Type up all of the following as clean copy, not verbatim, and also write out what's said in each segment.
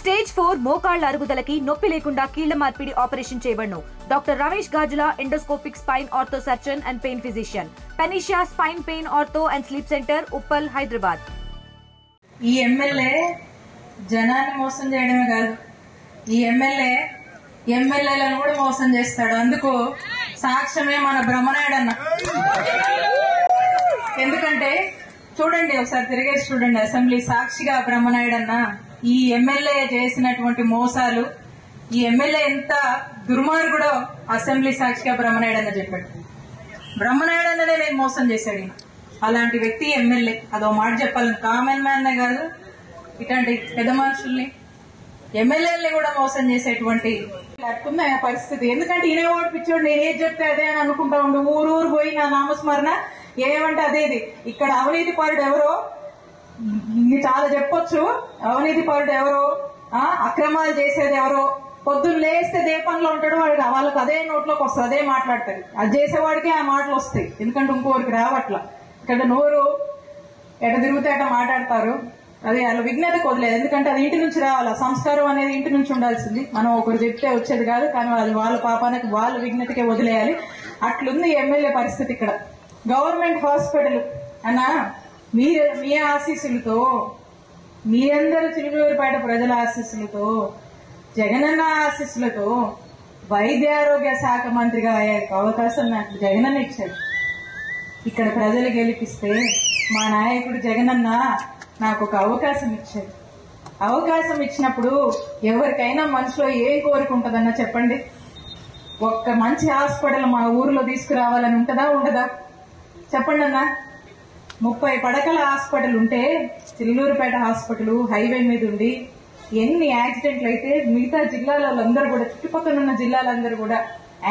Stage 4 మోకాళ్ల అరుగుదలకి నొప్పి లేకుండా కీళ్ల మార్పిడి ఆపరేషన్ చేయబడును. Doctor Ramesh Gajula, endoscopic spine ortho surgeon and pain physician, పెనిషియా spine pain ortho and sleep centre, Uppal, Hyderabad. ఈ ఎమ్మెల్యే జనాన్ని మోసం చేయడమే కాదు, ఈ ఎమ్మెల్యేలను కూడా మోసం చేస్తాడు. అందుకు సాక్ష్యమే మన బ్రహ్మనాయుడు అన్న. ఎందుకంటే చూడండి, ఒకసారి తిరిగేసి చూడండి అసెంబ్లీ సాక్షిగా బ్రహ్మనాయుడు అన్న ఈ ఎమ్మెల్యే చేసినటువంటి మోసాలు, ఈ ఎమ్మెల్యే ఎంత దుర్మార్గుడో అసెంబ్లీ సాక్షిగా బ్రహ్మనాయుడు అన్న చెప్పాడు. బ్రహ్మనాయుడు అన్ననే నేను మోసం చేశాడు. అలాంటి వ్యక్తి ఎమ్మెల్యే. అదో మాట చెప్పాలని, కామన్ మ్యాన్ కాదు, ఇట్లాంటి పెద్ద మనుషుల్ని ఎమ్మెల్యేలని కూడా మోసం చేసేటువంటి అట్టున్న పరిస్థితి. ఎందుకంటే ఈయన ఓడిపించాడు, నేను ఏది చెప్తే అదే అని అనుకుంటా ఉండు. ఊరు పోయి నా నామస్మరణ ఏమంటే అదేది. ఇక్కడ అవినీతి పరుడు ఎవరో చాలా చెప్పొచ్చు. అవినీతి పరుడు ఎవరో, అక్రమాలు చేసేది ఎవరో, పొద్దున్న లేస్తే దే పనిలో ఉంటాడు వాడు. వాళ్ళకి అదే నోట్లోకి వస్తుంది, అదే మాట్లాడతారు. అది చేసేవాడికి ఆ మాటలు వస్తాయి, ఎందుకంటే ఇంకోరికి రావట్లా. ఇక్కడ నోరు ఎట తిరిగితే అట మాట్లాడతారు. అది వాళ్ళ విఘ్నతకు వదిలేదు, ఎందుకంటే అది ఇంటి నుంచి రావాలి. సంస్కారం అనేది ఇంటి నుంచి ఉండాల్సింది, మనం ఒకరు చెప్తే వచ్చేది కాదు. కానీ అది వాళ్ళ పాపానికి వాళ్ళ విఘ్నతకే వదిలేయాలి. అట్లుంది ఎమ్మెల్యే పరిస్థితి. ఇక్కడ గవర్నమెంట్ హాస్పిటల్ అన్నా, మీ ఆశీస్సులతో, మీరందరూ చిలుకూరుపేట ప్రజల ఆశీస్సులతో, జగనన్న ఆశీస్సులతో వైద్య ఆరోగ్య శాఖ మంత్రిగా అయ్యే అవకాశం నాకు జగనన్న ఇచ్చాడు. ఇక్కడ ప్రజలు గెలిపిస్తే మా నాయకుడు జగనన్న నాకు ఒక అవకాశం ఇచ్చాడు. అవకాశం ఇచ్చినప్పుడు ఎవరికైనా మనసులో ఏం కోరిక ఉంటుందన్నా చెప్పండి. ఒక్క మంచి హాస్పిటల్ మా ఊర్లో తీసుకురావాలని ఉంటుందా, ఉండదా? చెప్పండి అన్నా. 30 పడకల హాస్పిటల్ ఉంటే, చిల్లూరుపేట హాస్పిటల్ హైవే మీద ఉండి ఎన్ని యాక్సిడెంట్లు అయితే మిగతా జిల్లాలందరూ కూడా, చుట్టుపక్కల ఉన్న జిల్లాలందరూ కూడా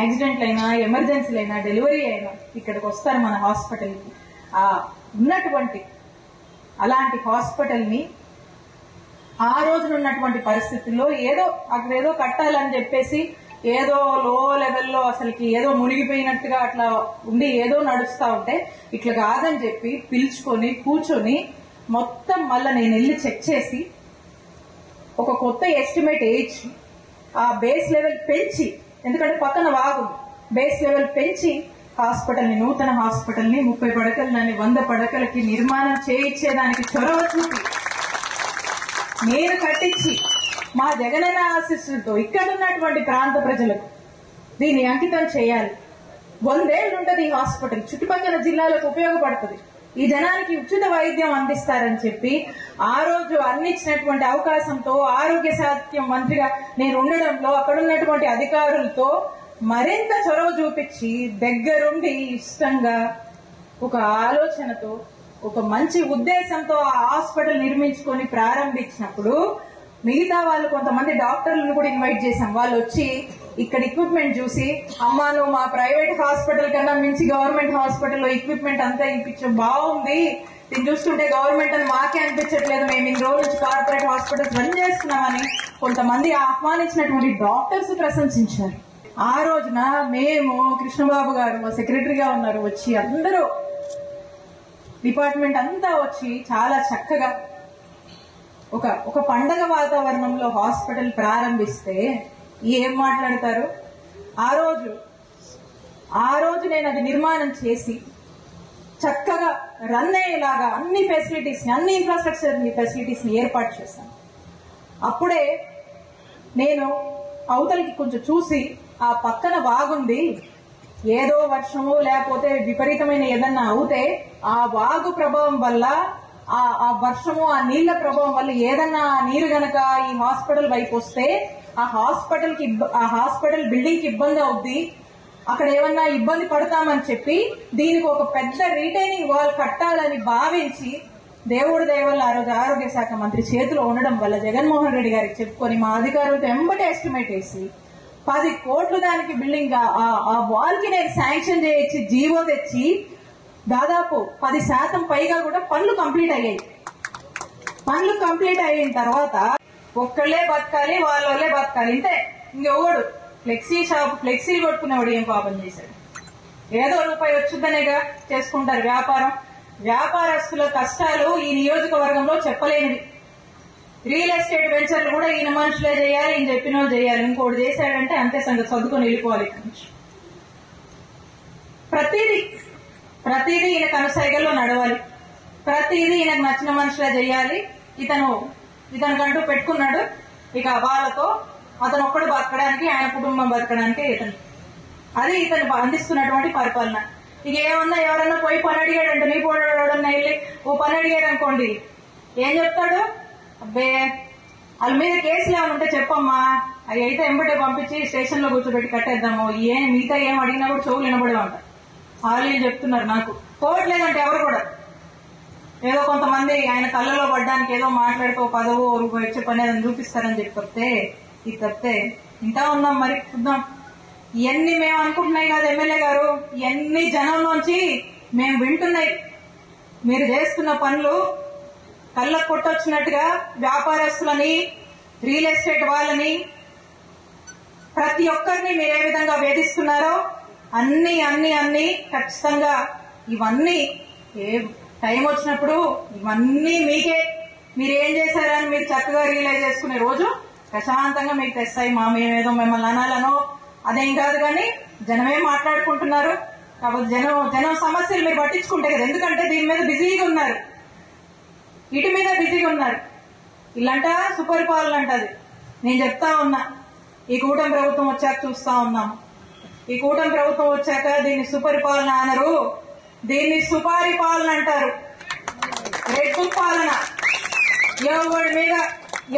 యాక్సిడెంట్లు అయినా, ఎమర్జెన్సీలు అయినా, డెలివరీ అయినా ఇక్కడికి వస్తారు మన హాస్పిటల్కి. ఉన్నటువంటి అలాంటి హాస్పిటల్ ని ఆ రోజున ఉన్నటువంటి పరిస్థితుల్లో అక్కడేదో కట్టాలని చెప్పేసి ఏదో లో లెవెల్లో అసలుకి ఏదో మునిగిపోయినట్టుగా అట్లా ఉండి ఏదో నడుస్తా ఉంటే, ఇట్లా కాదని చెప్పి పిలుచుకొని కూర్చొని మొత్తం మళ్ళా నేను వెళ్ళి చెక్ చేసి ఒక కొత్త ఎస్టిమేట్ వేయించి ఆ బేస్ లెవెల్ పెంచి, ఎందుకంటే పక్కన వాగు, బేస్ లెవెల్ పెంచి హాస్పిటల్ ని, నూతన హాస్పిటల్ ని 30 పడకలు దాన్ని 100 పడకలకి నిర్మాణం చేయించేదానికి చొరవ చూపి నేను కట్టించి మా జగనన్న ఆశీస్సులతో ఇక్కడ ఉన్నటువంటి ప్రాంత ప్రజలకు దీన్ని అంకితం చేయాలి. 100 ఏళ్లు ఉంటుంది ఈ హాస్పిటల్, చుట్టుపక్కల జిల్లాలకు ఉపయోగపడుతుంది, ఈ జనానికి ఉచిత వైద్యం అందిస్తారని చెప్పి ఆ రోజు అందించినటువంటి అవకాశంతో ఆరోగ్య శాఖ మంత్రిగా నేను ఉండడంలో అక్కడ ఉన్నటువంటి అధికారులతో మరింత చొరవ చూపించి దగ్గరుండి ఇష్టంగా ఒక ఆలోచనతో ఒక మంచి ఉద్దేశంతో ఆ హాస్పిటల్ నిర్మించుకొని ప్రారంభించినప్పుడు మిగతా వాళ్ళు కొంతమంది డాక్టర్లను కూడా ఇన్వైట్ చేశాం. వాళ్ళు వచ్చి ఇక్కడ ఎక్విప్మెంట్ చూసి, అమ్మా నువ్వు మా ప్రైవేట్ హాస్పిటల్ కన్నా మించి గవర్నమెంట్ హాస్పిటల్లో ఎక్విప్మెంట్ అంతా ఇప్పించు, బాగుంది, దీన్ని చూస్తుంటే గవర్నమెంట్ అని మాకే అనిపించట్లేదు, మేము ఇన్ని రోజుల నుంచి కార్పొరేట్ హాస్పిటల్స్ రన్ చేస్తున్నామని కొంతమంది ఆహ్వానించినటువంటి డాక్టర్స్ ప్రశంసించారు. ఆ రోజున మేము, కృష్ణబాబు గారు మా సెక్రటరీగా ఉన్నారు, వచ్చి అందరూ డిపార్ట్మెంట్ అంతా వచ్చి చాలా చక్కగా ఒక పండగ వాతావరణంలో హాస్పిటల్ ప్రారంభిస్తే ఏం మాట్లాడతారు. ఆ రోజు నేను అది నిర్మాణం చేసి చక్కగా రన్ అయ్యేలాగా అన్ని ఫెసిలిటీస్ ని, అన్ని ఇన్ఫ్రాస్ట్రక్చర్ ఫెసిలిటీస్ ని ఏర్పాటు చేశాను. అప్పుడే నేను అవతలికి కొంచెం చూసి, ఆ పక్కన వాగుంది, ఏదో వర్షము లేకపోతే విపరీతమైన ఏదన్నా అవుతే ఆ వాగు ప్రభావం వల్ల, ఆ వర్షము, ఆ నీళ్ల ప్రభావం వల్ల ఏదన్నా నీరు గనక ఈ హాస్పిటల్ వైపు వస్తే ఆ హాస్పిటల్ బిల్డింగ్ కి ఇబ్బంది అవుద్ది, అక్కడ ఏమన్నా ఇబ్బంది పడతామని చెప్పి దీనికి ఒక పెద్ద రీటైనింగ్ వాల్ కట్టాలని భావించి, దేవుడి దయ వల్ల ఆ రోజు ఆరోగ్య శాఖ మంత్రి చేతిలో ఉండడం వల్ల జగన్మోహన్ రెడ్డి గారికి చెప్పుకొని మా అధికారులతో ఎంబటే ఎస్టిమేట్ వేసి 10 కోట్లు దానికి బిల్డింగ్, ఆ వాల్ కి నేను శాంక్షన్ చేయించి జీవో తెచ్చి దాదాపు 10% పైగా కూడా పనులు కంప్లీట్ అయ్యాయి. పనులు కంప్లీట్ అయిన తర్వాత ఒక్కళ్లే బతకాలి, వాళ్ళే బతకాలి, ఇంతే. ఇంకెవడు ఫ్లెక్సీ కొట్టుకునేవాడు ఏం పాపం చేశాడు? ఏదో రూపాయి వచ్చిందనేగా చేసుకుంటారు వ్యాపారం. వ్యాపారస్తుల కష్టాలు ఈ నియోజకవర్గంలో చెప్పలేనివి. రియల్ ఎస్టేట్ వెంచర్లు కూడా ఈయన మనుషులే చేయాలి, ఈయన చెప్పిన వాళ్ళు చేయాలి. ఇంకోటి చేశాడంటే అంతే సంగతి, చదువుకొని వెళ్ళిపోవాలి. ప్రతిదీ ఈయన కనుసైగల్లో నడవాలి, ప్రతిదీ ఈయనకు నచ్చిన మనుషులే చేయాలి. ఇతనికంటూ పెట్టుకున్నాడు. ఇక వాళ్ళతో అతను ఒక్కడు బతకడానికి, ఆయన కుటుంబం బతకడానికి ఇతను అందిస్తున్నటువంటి పరిపాలన. ఇక ఏమన్నా ఎవరన్నా పోయి పని అడిగాడంటే, నీ పోడన్నా వెళ్ళి ఓ పని అడిగాడు అనుకోండి, ఏం చెప్తాడు? అబ్బే వాళ్ళ మీద కేసులు ఏమైనా ఉంటే చెప్పమ్మా, అవి అయితే ఎంబటే పంపించి స్టేషన్ లో కూర్చోబెట్టి కట్టేద్దాము, మిగతా ఏం అడిగినా కూడా చెవులు వినబడే ఉంటాయి. వాళ్ళు చెప్తున్నారు నాకు పోవట్లేదంటే ఎవరు కూడా ఏదో కొంతమంది ఆయన కళ్ళలో పడ్డానికి ఏదో మాట్లాడుతూ పదవు వచ్చే పని ఏదని చూపిస్తారని చెప్తే ఇది తప్పితే ఇంటా ఉన్నాం. మరి చూద్దాం, ఇవన్నీ మేము అనుకుంటున్నాయి కాదు ఎమ్మెల్యే గారు, ఇవన్నీ జనంలోంచి మేము వింటున్నాయి. మీరు చేస్తున్న పనులు కళ్ళకు కొట్టొచ్చినట్టుగా వ్యాపారస్తులని, రియల్ ఎస్టేట్ వాళ్ళని, ప్రతి ఒక్కరిని మీరు ఏ విధంగా వేధిస్తున్నారో అన్ని ఖచ్చితంగా ఇవన్నీ టైం వచ్చినప్పుడు ఇవన్నీ మీకే, మీరేం చేశారని మీరు చక్కగా రియలైజ్ చేసుకునే రోజు ప్రశాంతంగా మీకు తెస్తాయి. మేమేదో మిమ్మల్ని అనాలనో అదేం కాదు, కానీ జనమే మాట్లాడుకుంటున్నారు కాబట్టి జనం సమస్యలు మీరు పట్టించుకుంటే కదా. ఎందుకంటే దీని మీద బిజీగా ఉన్నారు, ఇటు మీద బిజీగా ఉన్నారు. ఇల్లంట సుపరిపాలన అంటది. నేను చెప్తా ఉన్నా, ఈ కూటమి ప్రభుత్వం వచ్చాక చూస్తా ఉన్నాము. ఈ కూటమి ప్రభుత్వం వచ్చాక దీన్ని సుపరిపాలన అనరు, దీన్ని సుపారిపాలన అంటారు. రెడ్డు పాలన.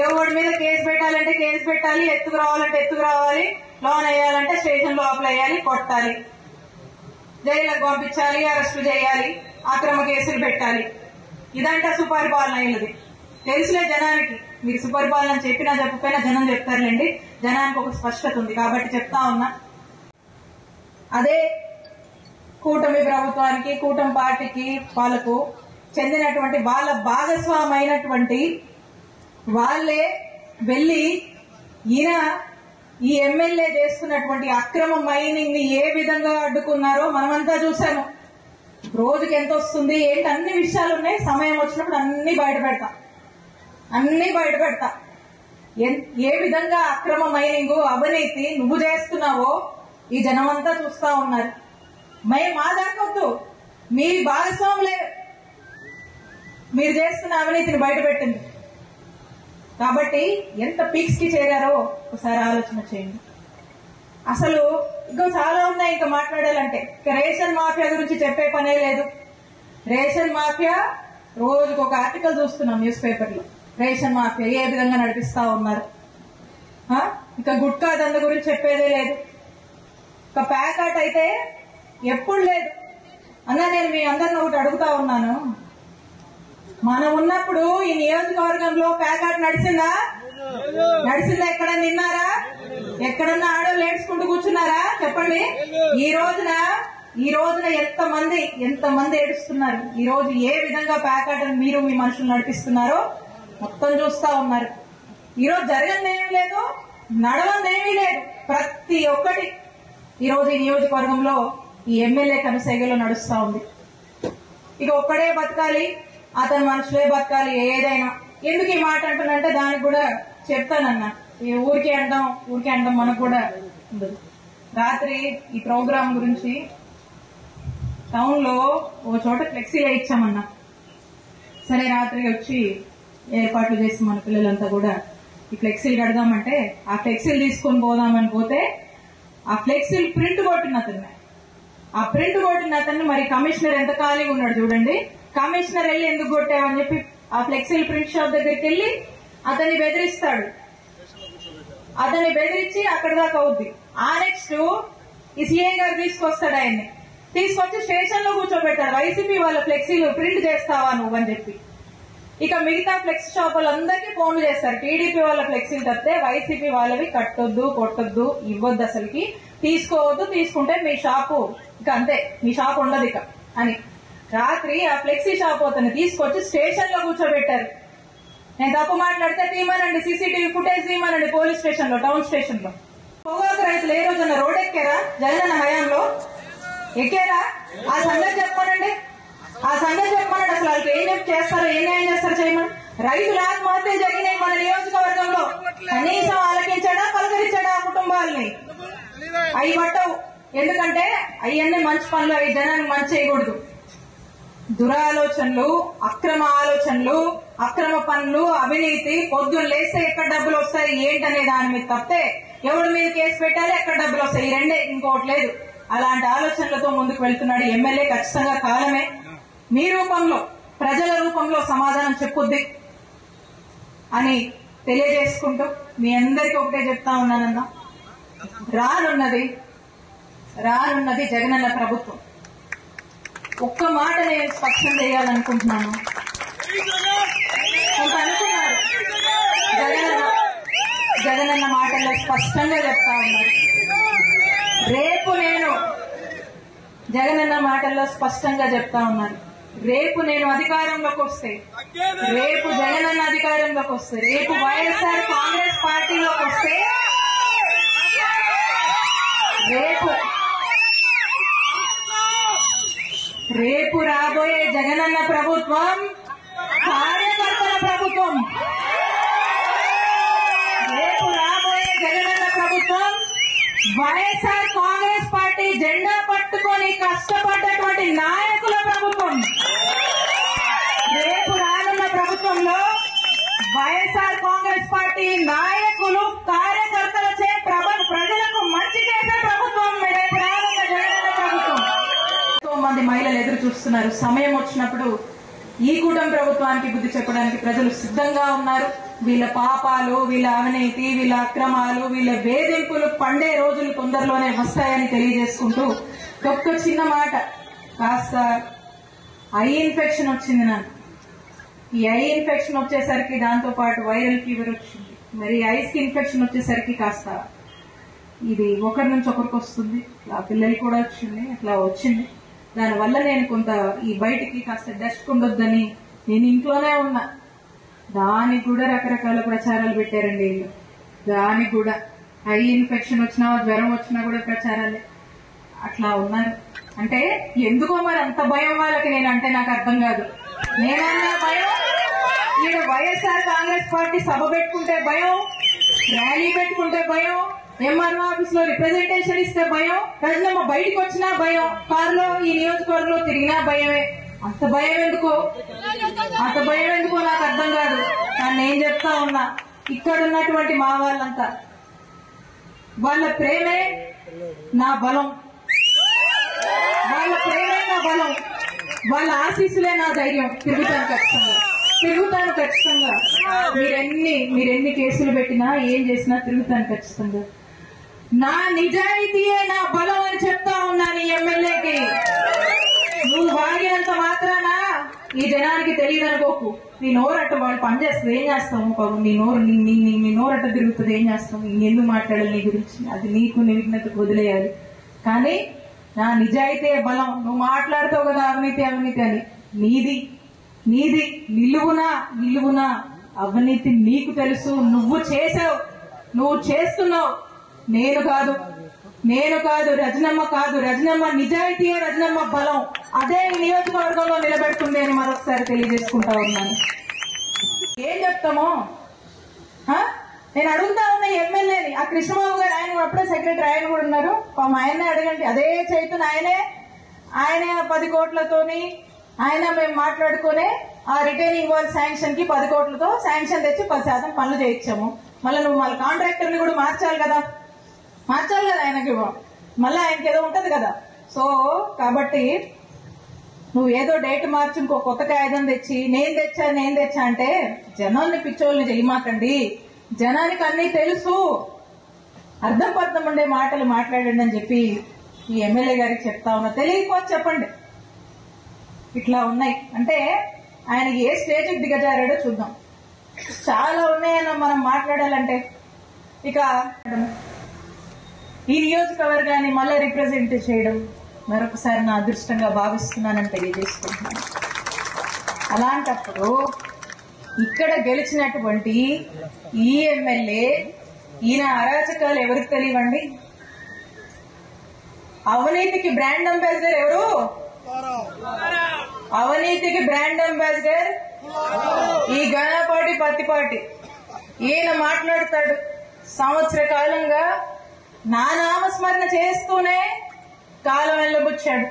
ఎవరి మీద కేసు పెట్టాలంటే కేసు పెట్టాలి, ఎత్తుకు రావాలంటే ఎత్తుకు రావాలి, లోన్ వేయాలంటే స్టేషన్ లోపల వేయాలి, కొట్టాలి, జైలుకు పంపించాలి, అరెస్టు చేయాలి, అక్రమ కేసులు పెట్టాలి. ఇదంట సుపరిపాలన అయ్యేది. తెలుసులే జనానికి, మీరు సుపరిపాలన చెప్పినా చెప్పకపోయినా జనం చెప్తారులేండి. జనానికి ఒక స్పష్టత ఉంది కాబట్టి చెప్తా ఉన్నా. అదే కూటమి ప్రభుత్వానికి, కూటమి పార్టీకి వాళ్ళకు చెందినటువంటి వాళ్ళ భాగస్వామైనటువంటి వాళ్లే వెళ్లి ఈ ఎమ్మెల్యే చేస్తున్నటువంటి అక్రమ మైనింగ్ ని ఏ విధంగా అడ్డుకున్నారో మనమంతా చూసాము. రోజుకి ఎంత వస్తుంది ఏంటి అన్ని విషయాలు ఉన్నాయి. సమయం వచ్చినప్పుడు అన్ని బయట పెడతా. ఏ విధంగా అక్రమ మైనింగ్, అవినీతి నువ్వు చేస్తున్నావో ఈ జనమంతా చూస్తా ఉన్నారు. మా దాకొద్దు, మీ భాగస్వాములే మీరు చేస్తున్న అవినీతిని బయటపెట్టింది. కాబట్టి ఎంత పీక్స్ కి చేరారో ఒకసారి ఆలోచన చేయండి. అసలు ఇంకా చాలా ఉన్నాయి ఇంకా మాట్లాడాలంటే. ఇక రేషన్ మాఫియా గురించి చెప్పే పనే లేదు. రేషన్ మాఫియా రోజుకు ఒక ఆర్టికల్ చూస్తున్నాం న్యూస్ పేపర్లో. రేషన్ మాఫియా ఏ విధంగా నడిపిస్తా ఉన్నారు. ఇక గుట్కా దంద గురించి చెప్పేదే లేదు. ఇక ప్యాకాట్ అయితే ఎప్పుడు లేదు. అన్నా నేను మీ అందరిని ఒకటి అడుగుతా ఉన్నాను, మనం ఉన్నప్పుడు ఈ నియోజకవర్గంలో ప్యాకాట్ నడిచిందా? ఎక్కడన్నా నిన్నారా? ఎక్కడన్నా ఆడోళ్ళు ఏడ్చుకుంటూ కూర్చున్నారా? చెప్పండి. ఈ రోజున ఎంతమంది ఏడుస్తున్నారు. ఈ రోజు ఏ విధంగా ప్యాకాట్ మీరు మీ మనుషులు నడిపిస్తున్నారో మొత్తం చూస్తా ఉన్నారు. ఈ రోజు జరగనిదేమీ లేదు, నడవనిదేమీ లేదు. ప్రతి ఒక్కటి ఈ రోజు ఈ నియోజకవర్గంలో ఈ ఎమ్మెల్యే కనుసైగలో నడుస్తా ఉంది. ఇక ఒక్కడే బతకాలి, అతని మనుషులే బతకాలి. ఏదైనా ఎందుకు ఈ మాట అంటున్నంటే దానికి కూడా చెప్తానన్నా. ఊరికే అంటాం మనకు కూడా ఉండదు. రాత్రి ఈ ప్రోగ్రాం గురించి టౌన్ లో ఓ చోట ఫ్లెక్సీలు ఇచ్చామన్నా. సరే రాత్రి వచ్చి ఏర్పాట్లు చేసి మన పిల్లలంతా కూడా ఈ ఫ్లెక్సీలు కడదామంటే ఆ ఫ్లెక్సీలు తీసుకొని పోదామని పోతే ఆ ఫ్లెక్సీలు ప్రింట్ కొట్టిన అతన్ని మరి కమిషనర్ ఎంత ఖాళీగా ఉన్నాడు చూడండి. కమిషనర్ వెళ్ళి ఎందుకు కొట్టావని చెప్పి ఆ ఫ్లెక్సీలు ప్రింట్ షాప్ దగ్గరికి వెళ్ళి అతన్ని బెదిరిస్తాడు. అతన్ని బెదిరించి అక్కడ దాకా అవుద్ది. ఆ నెక్స్ట్ ఈ సీఐ గారు తీసుకొస్తాడు. ఆయన్ని తీసుకొచ్చి స్టేషన్ లో కూర్చోబెట్టాడు. వైసీపీ వాళ్ళ ఫ్లెక్సీలు ప్రింట్ చేస్తావా నువ్వని చెప్పి. ఇక మిగతా ఫ్లెక్స్ షాప్ వాళ్ళందరికీ ఫోన్లు చేస్తారు. టీడీపీ వాళ్ళ ఫ్లెక్సీలు తప్పితే వైసీపీ వాళ్ళవి కట్టొద్దు, కొట్టొద్దు, ఇవ్వద్దు, అసలుకి తీసుకోవద్దు, తీసుకుంటే మీ షాపు ఇక అంతే, మీ షాప్ ఉండదు ఇక అని రాత్రి ఆ ఫ్లెక్సీ షాప్ అతను తీసుకొచ్చి స్టేషన్ లో కూర్చోబెట్టారు. నేను తప్పు మాట్లాడితే తీయమనండి, సీసీటీవీ ఫుటేజ్ తీయమనండి పోలీస్ స్టేషన్ లో, టౌన్ స్టేషన్ లో. పొగాకు రైతులు ఏ రోజున రోడ్ ఎక్కారా? జగనన్న హయాంలో ఎక్కారా? ఆ సంగతి చెప్పమనండి. అసలు వాళ్ళకి ఏం చేస్తారో, ఏం న్యాయం చేస్తారో చేయమని. రైతుల ఆత్మహత్య జరిగినాయి మన నియోజకవర్గంలో. కనీసం ఆలకించాడా, పలకరించాడా ఆ కుటుంబాలని? అవి పట్టవు. ఎందుకంటే అవన్నీ మంచి పనులు, అవి జనానికి మంచి చేయకూడదు. దురాలోచనలు, అక్రమ ఆలోచనలు, అక్రమ పనులు, అవినీతి, పొద్దున్న లేస్తే ఎక్కడ డబ్బులు వస్తాయి ఏంటనే దాని మీద తప్పితే ఎవరి మీద కేసు పెట్టాలి, ఎక్కడ డబ్బులు వస్తాయి, ఈ రెండే, ఇంకోటి లేదు. అలాంటి ఆలోచనలతో ముందుకు వెళ్తున్నాడు ఎమ్మెల్యే. ఖచ్చితంగా కాలమే మీ రూపంలో, ప్రజల రూపంలో సమాధానం చెప్పుద్ది అని తెలియజేసుకుంటూ మీ అందరికీ ఒకటే చెప్తా ఉన్నానన్నా, రానున్నది జగనన్న ప్రభుత్వం. ఒక్క మాట నేను స్పష్టం చేయాలనుకుంటున్నాను. కొంత అనుకున్నారు, జగనన్న మాటల్లో స్పష్టంగా చెప్తా ఉన్నారు. జగనన్న మాటల్లో స్పష్టంగా చెప్తా ఉన్నారు, రేపు నేను అధికారంలోకి వస్తే, రేపు జగనన్న అధికారంలోకి వస్తే, రేపు వైఎస్ఆర్ కాంగ్రెస్ పార్టీలోకి వస్తే, రేపు రాబోయే జగనన్న ప్రభుత్వం కార్యకర్తల ప్రభుత్వం. రేపు రాబోయే జగనన్న ప్రభుత్వం వైఎస్ఆర్ కాంగ్రెస్ పార్టీ జెండా పట్టుకొని కష్టపడ్డటువంటి నాయకుల ప్రభుత్వం. రేపు రానున్న ప్రభుత్వంలో వైఎస్ఆర్ కాంగ్రెస్ పార్టీ నాయకులు, కార్యకర్తలచే ప్రజలకు మంచి చేసే ప్రభుత్వం రేపు రానున్న జగనన్న ప్రభుత్వం. ఎంతో మంది మహిళలు ఎదురు చూస్తున్నారు. సమయం వచ్చినప్పుడు ఈ కూటమి ప్రభుత్వానికి బుద్ధి చెప్పడానికి ప్రజలు సిద్ధంగా ఉన్నారు. వీళ్ళ పాపాలు, వీళ్ళ అవినీతి, వీళ్ళ అక్రమాలు, వీళ్ళ వేధింపులు పండే రోజులు తొందరలోనే వస్తాయని తెలియజేసుకుంటూ ఒక్క చిన్న మాట, కాస్త ఐ ఇన్ఫెక్షన్ వచ్చింది నాకు. ఈ ఐ ఇన్ఫెక్షన్ వచ్చేసరికి దాంతో పాటు వైరల్ ఫీవర్ వచ్చింది. మరి ఐస్ కి ఇన్ఫెక్షన్ వచ్చేసరికి కాస్త ఇది ఒకరి నుంచి ఒకరికి వస్తుంది. ఆ పిల్లలకి కూడా వచ్చింది, అట్లా వచ్చింది. దానివల్ల నేను కొంత ఈ బయటికి కాస్త డస్ట్ ఉండొద్దని నేను ఇంట్లోనే ఉన్నా. దానికి కూడా రకరకాల ప్రచారాలు పెట్టారండి వీళ్ళు. దానికి కూడా ఐ ఇన్ఫెక్షన్ వచ్చినా, జ్వరం వచ్చినా కూడా ప్రచారాలే. అట్లా ఉన్నారు. అంటే ఎందుకో మరి అంత భయం వాళ్ళకి, నేనంటే నాకు అర్థం కాదు. నేనన్నా భయం, ఈడ వైఎస్ఆర్ కాంగ్రెస్ పార్టీ సభ పెట్టుకుంటే భయం, ర్యాలీ పెట్టుకుంటే భయం, ఎంఆర్ఓ ఆఫీస్ లో రిప్రజెంటేషన్ ఇస్తే భయం, రజనమ్మ బయటకు వచ్చినా భయం, కారులో ఈ నియోజకవర్గంలో తిరిగినా భయమే. అంత భయం ఎందుకో నాకు అర్థం కాదు. కానీ నేను చెప్తా ఉన్నా, ఇక్కడ ఉన్నటువంటి మా వాళ్ళంతా, వాళ్ళ ప్రేమే నా బలం, వాళ్ళ ప్రేమే నా బలం, వాళ్ళ ఆశీస్సులే నా ధైర్యం. తిరుగుతాను ఖచ్చితంగా. మీరెన్ని కేసులు పెట్టినా, ఏం చేసినా తిరుగుతాను ఖచ్చితంగా. నా నిజాయితీయే నా బలం అని చెప్తా ఉన్నాను ఈ ఎమ్మెల్యేకి. నువ్వు వాగినంత మాత్రాన ఈ జనానికి తెలియదనుకోకు. నీ నోరట్ట వాళ్ళు పనిచేస్తుంది, ఏం చేస్తాము? నీ నోరట్ట తిరుగుతుంది, ఏం చేస్తాము? ఇంకెందుకు మాట్లాడాలి నీ గురించి? అది నీకు నిర్విఘ్నతకు వదిలేయాలి. కానీ నా నిజాయితీ బలం. నువ్వు మాట్లాడుతావు కదా అవినీతి అని, నీది నిలువునా అవినీతి నీకు తెలుసు. నువ్వు చేసావు, నువ్వు చేస్తున్నావు. నేను కాదు, రజనమ్మ కాదు. రజనమ్మ నిజాయితీయే రజనమ్మ బలం. అదే ఈ నియోజకవర్గంలో నిలబెడుతుంది అని మరొకసారి తెలియజేసుకుంటా ఉన్నాను. ఏం చెప్తామో నేను అడుగుతా ఉన్నా ఎమ్మెల్యేని. ఆ కృష్ణబాబు గారు, ఆయన అప్పుడే సెక్రటరీ, ఆయన కూడా ఉన్నారు. ఆయనే అడగండి. అదే చైతన్ ఆయనే 10 కోట్లతోని మేము మాట్లాడుకునే ఆ రిటైనింగ్ వాల్ శాంక్షన్ కి 10 కోట్లతో శాంక్షన్ తెచ్చి 10% పనులు చేయించాము. మళ్ళీ కాంట్రాక్టర్ ని కూడా మార్చాలి కదా ఆయనకి. మళ్ళీ ఆయనకి ఏదో ఉంటది కదా. సో కాబట్టి నువ్వు ఏదో డేట్ మార్చి ఇంకో కొత్త కాగితం తెచ్చి నేను తెచ్చా అంటే జనాల్ని పిచ్చోళ్ళని చేయమాకండి. జనానికి అన్ని తెలుసు, అర్థం పర్థం ఉండే మాటలు మాట్లాడండి అని చెప్పి ఈ ఎమ్మెల్యే గారికి చెప్తా ఉన్నా. తెలియకపోతే చెప్పండి. ఇట్లా ఉన్నాయి అంటే ఆయనకి ఏ స్టేజ్కి దిగజారాడో చూద్దాం. చాలా ఉన్నాయన్న మనం మాట్లాడాలంటే. ఇక ఈ నియోజకవర్గాన్ని మళ్ళీ రిప్రజెంట్ చేయడం మరొకసారి నా అదృష్టంగా భావిస్తున్నానని తెలియజేసుకుంటున్నాను. అలాంటప్పుడు ఇక్కడ గెలిచినటువంటి ఈ ఎమ్మెల్యే, ఈయన అరాచకాలు ఎవరికి తెలియవండి? అవినీతికి బ్రాండ్ అంబాసిడర్ ఎవరు? అవినీతికి బ్రాండ్ అంబాసిడర్ ఈ ఘనపాటి పత్తిపాటి. ఈయన మాట్లాడతాడు సంవత్సర కాలంగా నా నామస్మరణ చేస్తూనే కాలం వెళ్ళబుచ్చాడు.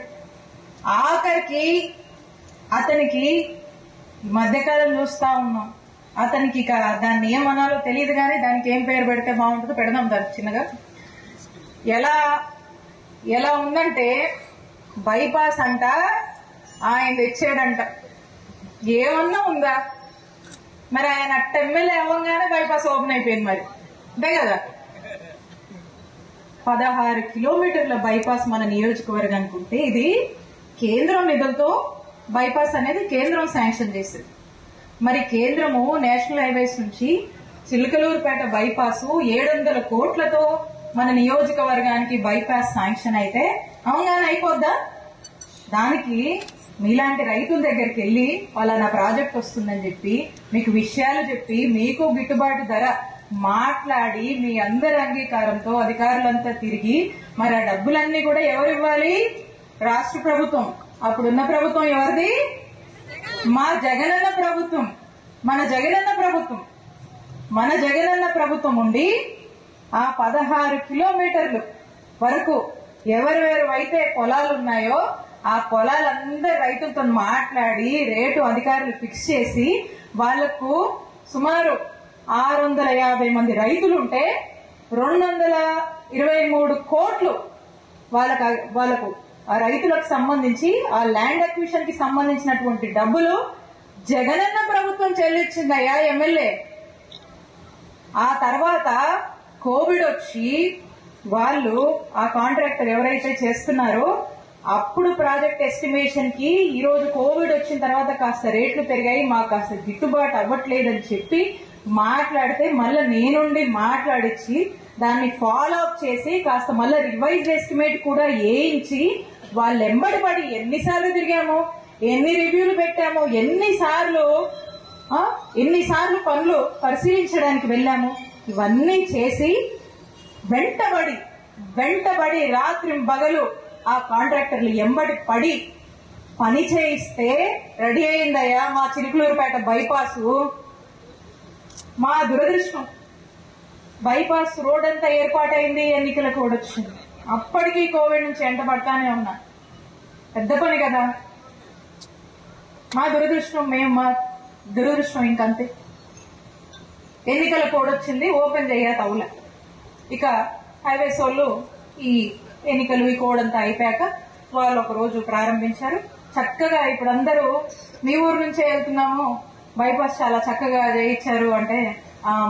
ఆఖరికి అతనికి మధ్యకాలం చూస్తా ఉన్నాం, అతనికి దాన్ని ఏమనాలో తెలియదు కానీ దానికి ఏం పేరు పెడితే బాగుంటుందో పెడదాం దాన్ని చిన్నగా. ఎలా ఉందంటే బైపాస్ అంట ఆయన తెచ్చాడంట. ఏమన్నా ఉందా మరి? ఆయన అట్ట ఎమ్మెల్యే అవ్వగానే బైపాస్ ఓపెన్ అయిపోయింది మరి, అంతే కదా. 16 కిలోమీటర్ల బైపాస్ మన నియోజకవర్గానికి ఉంటే ఇది కేంద్రం నిధులతో బైపాస్ అనేది కేంద్రం శాంక్షన్ చేసింది. మరి కేంద్రము నేషనల్ హైవేస్ నుంచి చిలకలూరుపేట బైపాస్ 700 కోట్లతో మన నియోజకవర్గానికి బైపాస్ శాంక్షన్ అయితే అవుగానే అయిపోద్దా? దానికి మీలాంటి రైతుల దగ్గరికి వెళ్లి పలానా ప్రాజెక్ట్ వస్తుందని చెప్పి మీకు విషయాలు చెప్పి మీకు గిట్టుబాటు ధర మాట్లాడి మీ అందరి అంగీకారంతో అధికారులంతా తిరిగి మరి ఆ డబ్బులన్నీ కూడా ఎవరు ఇవ్వాలి? రాష్ట్ర ప్రభుత్వం. అప్పుడున్న ప్రభుత్వం ఎవరిది? మా జగనన్న ప్రభుత్వం. మన జగనన్న ప్రభుత్వం ఉండి ఆ 16 కిలోమీటర్లు వరకు ఎవరెవరైతే పొలాలు ఉన్నాయో ఆ పొలాలందరి రైతులతో మాట్లాడి రేటు అధికారులు ఫిక్స్ చేసి వాళ్లకు సుమారు 650 మంది రైతులుంటే 223 కోట్లు వాళ్లకు ఆ రైతులకు సంబంధించి ఆ ల్యాండ్ అక్విజిషన్ కి సంబంధించినటువంటి డబ్బులు జగనన్న ప్రభుత్వం చెల్లించిందయ్యా ఎమ్మెల్యే. ఆ తర్వాత కోవిడ్ వచ్చి వాళ్ళు ఆ కాంట్రాక్టర్ ఎవరైతే చేస్తున్నారో అప్పుడు ప్రాజెక్ట్ ఎస్టిమేషన్ కి ఈ రోజు కోవిడ్ వచ్చిన తర్వాత కాస్త రేట్లు పెరిగాయి, మాకు కాస్త గిట్టుబాటు అవ్వట్లేదని చెప్పి మాట్లాడితే మళ్ళీ నేనుండి మాట్లాడించి దాన్ని ఫాలో అప్ చేసి కాస్త మళ్ళీ రివైజ్ ఎస్టిమేట్ కూడా వేయించి వాళ్ళు ఎంబడి పడి ఎన్నిసార్లు తిరిగామో, ఎన్ని రివ్యూలు పెట్టామో, ఎన్నిసార్లు పనులు పరిశీలించడానికి వెళ్ళాము. ఇవన్నీ చేసి వెంటబడి రాత్రి పగలు ఆ కాంట్రాక్టర్లు ఎంబడి పడి పని చేయిస్తే రెడీ అయిందయ్యా మా చిలుకలూరుపేట బైపాస్. మా దురదృష్టం బైపాస్ రోడ్ అంతా ఏర్పాటైంది, ఎన్నికల కోడ్ వచ్చింది. అప్పటికీ కోవిడ్ నుంచి ఎంటబడతానే ఉన్నా. పెద్ద పని కదా. మా దురదృష్టం ఇంకంతే. ఎన్నికల కోడ్ వచ్చింది, ఓపెన్ చేయ తవుల. ఇక హైవేస్ వాళ్ళు ఈ ఎన్నికలు ఈ కోడ్ అంతా అయిపోయాక వాళ్ళు ఒక రోజు ప్రారంభించారు. చక్కగా ఇప్పుడు అందరూ మీ ఊరు నుంచే వెళ్తున్నాము, బైపాస్ చాలా చక్కగా చేయించారు అంటే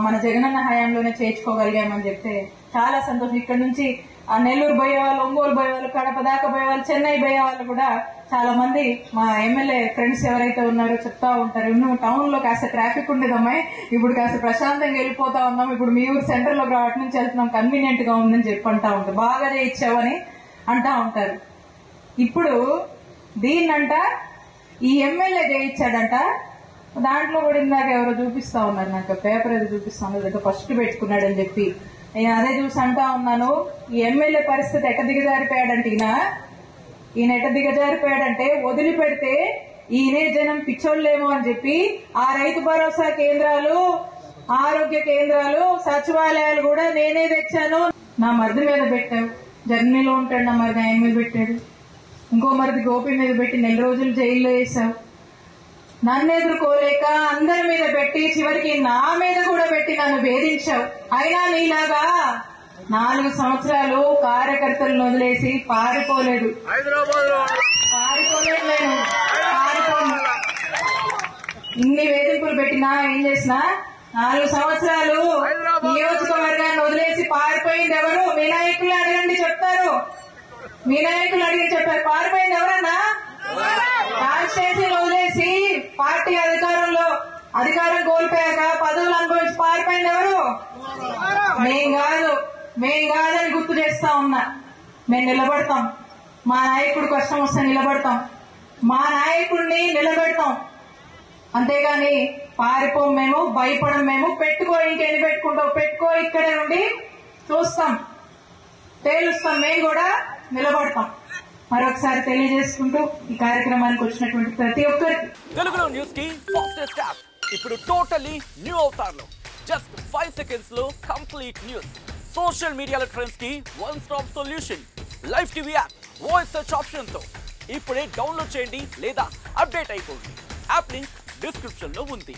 మన జగనన్న హయాంలోనే చేయించుకోగలిగామని చెప్తే చాలా సంతోషం. ఇక్కడ నుంచి ఆ నెల్లూరు పోయే వాళ్ళు, ఒంగోలు పోయే వాళ్ళు, కడప దాకా పోయే వాళ్ళు, చెన్నై పోయే వాళ్ళు కూడా చాలా మంది మా ఎమ్మెల్యే ఫ్రెండ్స్ ఎవరైతే ఉన్నారో చెప్తా ఉంటారు, నువ్వు టౌన్ లో కాస్త ట్రాఫిక్ ఉండేదమ్మాయి, ఇప్పుడు కాస్త ప్రశాంతంగా వెళ్ళిపోతా ఉన్నాం, ఇప్పుడు మీ ఊరు సెంటర్ లో అటు నుంచి వెళ్తున్నాం, కన్వీనియంట్ గా ఉందని చెప్పి అంటా ఉంటారు. బాగా చేయించావని అంటా ఉంటారు. ఇప్పుడు దీన్నంట ఈ ఎమ్మెల్యే చేయించాడంట. దాంట్లో కూడా ఇందాక ఎవరో చూపిస్తా ఉన్నారు, నాకు పేపర్ ఏదో చూపిస్తా ఉన్నారు, ఫస్ట్ పెట్టుకున్నాడని చెప్పి నేను అదే చూసి అంటా ఉన్నాను. ఈ ఎమ్మెల్యే పరిస్థితి ఎట్ట దిగజారిపోయాడంటే ఈయన ఎట్ట దిగజారిపోయాడంటే వదిలిపెడితే ఈయనే జనం పిచ్చోళ్లేమో అని చెప్పి ఆ రైతు భరోసా కేంద్రాలు, ఆరోగ్య కేంద్రాలు, సచివాలయాలు కూడా నేనే తెచ్చాను. నా మరిది మీద పెట్టావు, జర్నీలో ఉంటాడు, నా మరిది ఆయన మీద పెట్టాడు, ఇంకో మరిది గోపి మీద పెట్టి 4 రోజులు జైల్లో వేశావు. నన్ను ఎదుర్కోలేక అందరి మీద పెట్టి చివరికి నా మీద కూడా పెట్టి నన్ను వేధించావు. అయినా నీలాగా 4 సంవత్సరాలు కార్యకర్తలను వదిలేసి పారిపోలేదు నేను. ఇన్ని వేధింపులు పెట్టినా ఏం చేసినా 4 సంవత్సరాలు నియోజకవర్గాన్ని వదిలేసి పారిపోయింది ఎవరు? మీ నాయకులు అడగండి చెప్తారు. పారిపోయింది ఎవరన్నా? కాన్స్టిట్యూన్సీని వదిలేసి పార్టీ అధికారం కోల్పోయాక పదవులు అనుభవించి పారిపోయింది ఎవరు? మేం కాదని గుర్తు చేస్తా ఉన్నా. మేము నిలబడతాం, మా నాయకుడు కష్టం వస్తే నిలబడతాం, మా నాయకుడిని నిలబెడతాం. అంతేగాని పారిపోం మేము, భయపడం మేము. పెట్టుకో, ఇంకెన్ని పెట్టుకుంటావు పెట్టుకో, ఇక్కడే నుండి చూస్తాం, తేలుస్తాం, మేము కూడా నిలబడతాం. మరొకసారి తెలియజేసుకుంటూ ఈ కార్యక్రమానికి వచ్చినటువంటి ప్రతి ఒక్కరికి తెలుగులో న్యూస్ కి ఫాస్టెస్ట్ యాప్ ఇప్పుడు టోటల్లీ న్యూ అవతార్లో జస్ట్ 5 seconds లో కంప్లీట్ న్యూస్ సోషల్ మీడియాలో ట్రెండ్స్ కి one stop solution live TV app voice search option తో ఇప్పుడే డౌన్లోడ్ చేయండి లేదా అప్డేట్ అయిపోండి యాప్ లింక్ డిస్క్రిప్షన్ లో ఉంది.